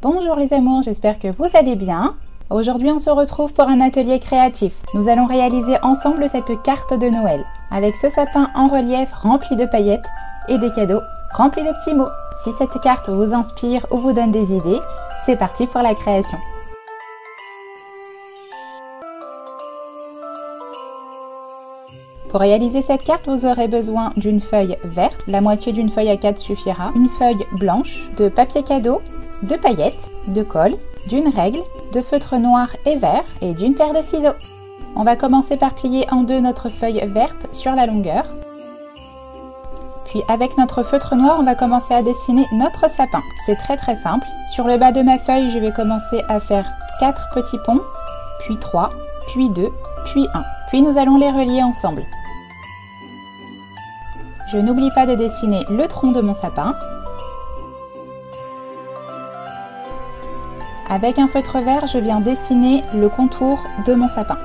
Bonjour les amours, j'espère que vous allez bien. Aujourd'hui on se retrouve pour un atelier créatif. Nous allons réaliser ensemble cette carte de Noël, avec ce sapin en relief rempli de paillettes et des cadeaux remplis de petits mots. Si cette carte vous inspire ou vous donne des idées, c'est parti pour la création. Pour réaliser cette carte, vous aurez besoin d'une feuille verte, la moitié d'une feuille A4 suffira, une feuille blanche, de papier cadeau, de paillettes, de colle, d'une règle, de feutre noir et vert et d'une paire de ciseaux. On va commencer par plier en deux notre feuille verte sur la longueur. Puis avec notre feutre noir, on va commencer à dessiner notre sapin. C'est très simple. Sur le bas de ma feuille, je vais commencer à faire 4 petits ponts, puis 3, puis 2, puis 1. Puis nous allons les relier ensemble. Je n'oublie pas de dessiner le tronc de mon sapin. Avec un feutre vert, je viens dessiner le contour de mon sapin.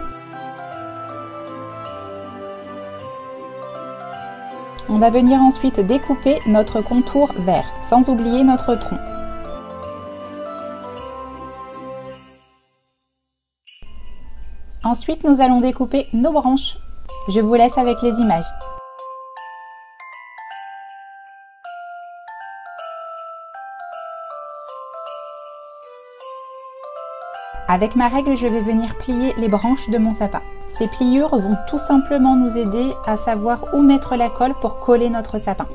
On va venir ensuite découper notre contour vert, sans oublier notre tronc. Ensuite, nous allons découper nos branches. Je vous laisse avec les images. Avec ma règle, je vais venir plier les branches de mon sapin. Ces pliures vont tout simplement nous aider à savoir où mettre la colle pour coller notre sapin.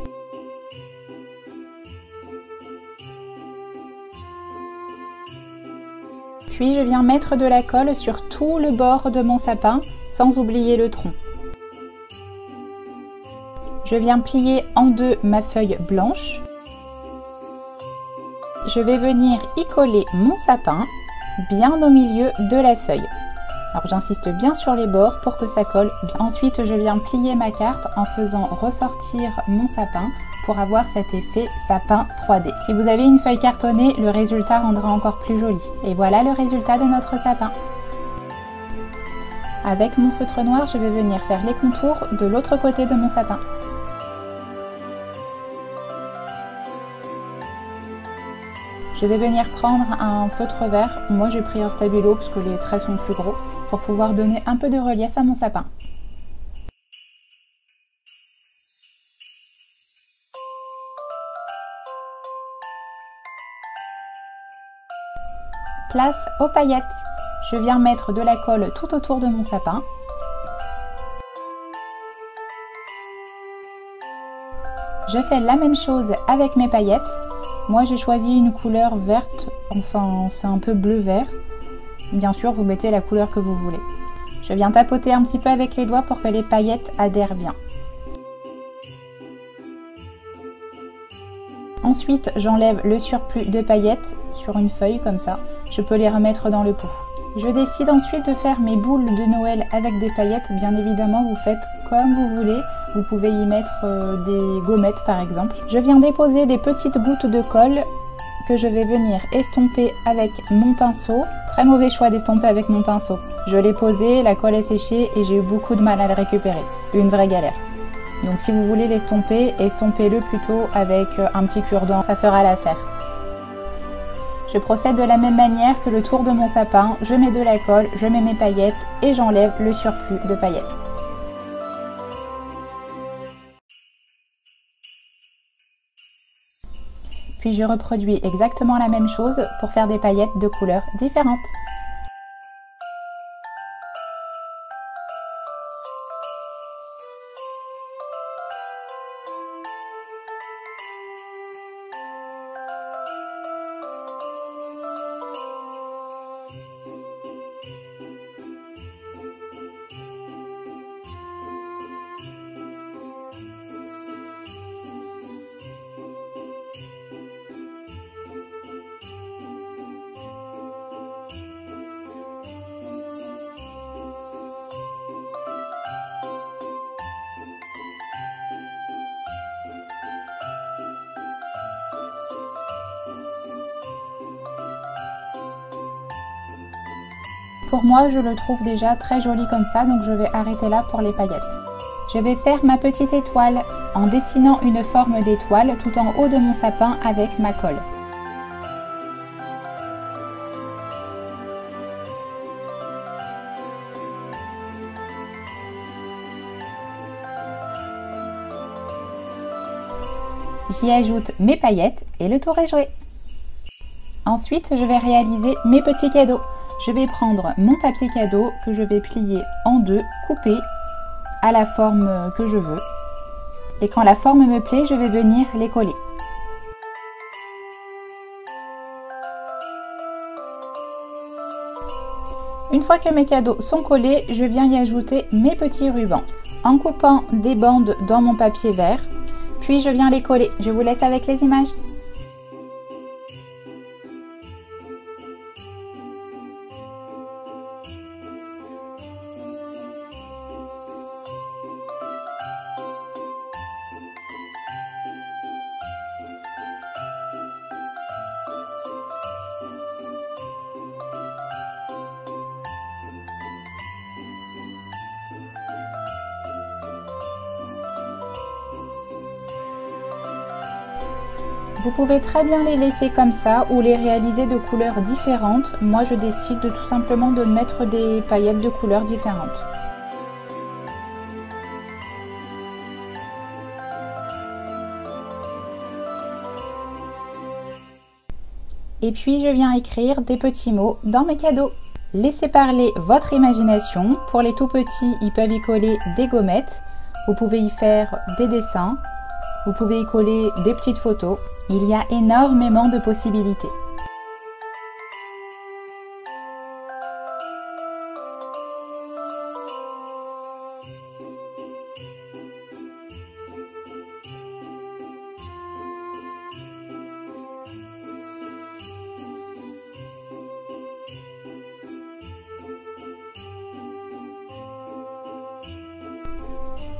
Puis je viens mettre de la colle sur tout le bord de mon sapin, sans oublier le tronc. Je viens plier en deux ma feuille blanche. Je vais venir y coller mon sapin bien au milieu de la feuille. Alors j'insiste bien sur les bords pour que ça colle bien. Ensuite je viens plier ma carte en faisant ressortir mon sapin pour avoir cet effet sapin 3D. Si vous avez une feuille cartonnée, le résultat rendra encore plus joli. Et voilà le résultat de notre sapin. Avec mon feutre noir, je vais venir faire les contours de l'autre côté de mon sapin. Je vais venir prendre un feutre vert, moi j'ai pris un stabilo parce que les traits sont plus gros, pour pouvoir donner un peu de relief à mon sapin. Place aux paillettes. Je viens mettre de la colle tout autour de mon sapin. Je fais la même chose avec mes paillettes. Moi j'ai choisi une couleur verte, enfin c'est un peu bleu-vert. Bien sûr vous mettez la couleur que vous voulez. Je viens tapoter un petit peu avec les doigts pour que les paillettes adhèrent bien. Ensuite j'enlève le surplus de paillettes sur une feuille comme ça. Je peux les remettre dans le pot. Je décide ensuite de faire mes boules de Noël avec des paillettes. Bien évidemment vous faites comme vous voulez. Vous pouvez y mettre des gommettes par exemple. Je viens déposer des petites gouttes de colle que je vais venir estomper avec mon pinceau. Très mauvais choix d'estomper avec mon pinceau. Je l'ai posé, la colle est séchée et j'ai eu beaucoup de mal à le récupérer. Une vraie galère. Donc si vous voulez l'estomper, estompez-le plutôt avec un petit cure-dent, ça fera l'affaire. Je procède de la même manière que le tour de mon sapin. Je mets de la colle, je mets mes paillettes et j'enlève le surplus de paillettes. Puis je reproduis exactement la même chose pour faire des paillettes de couleurs différentes. Pour moi, je le trouve déjà très joli comme ça, donc je vais arrêter là pour les paillettes. Je vais faire ma petite étoile en dessinant une forme d'étoile tout en haut de mon sapin avec ma colle. J'y ajoute mes paillettes et le tour est joué. Ensuite, je vais réaliser mes petits cadeaux. Je vais prendre mon papier cadeau que je vais plier en deux, couper à la forme que je veux. Et quand la forme me plaît, je vais venir les coller. Une fois que mes cadeaux sont collés, je viens y ajouter mes petits rubans en coupant des bandes dans mon papier vert, puis je viens les coller. Je vous laisse avec les images. Vous pouvez très bien les laisser comme ça ou les réaliser de couleurs différentes. Moi, je décide de tout simplement de mettre des paillettes de couleurs différentes. Et puis, je viens écrire des petits mots dans mes cadeaux. Laissez parler votre imagination. Pour les tout petits, ils peuvent y coller des gommettes. Vous pouvez y faire des dessins. Vous pouvez y coller des petites photos. Il y a énormément de possibilités.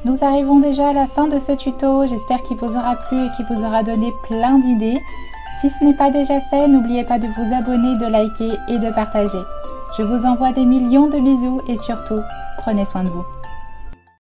Nous arrivons déjà à la fin de ce tuto, j'espère qu'il vous aura plu et qu'il vous aura donné plein d'idées. Si ce n'est pas déjà fait, n'oubliez pas de vous abonner, de liker et de partager. Je vous envoie des millions de bisous et surtout, prenez soin de vous.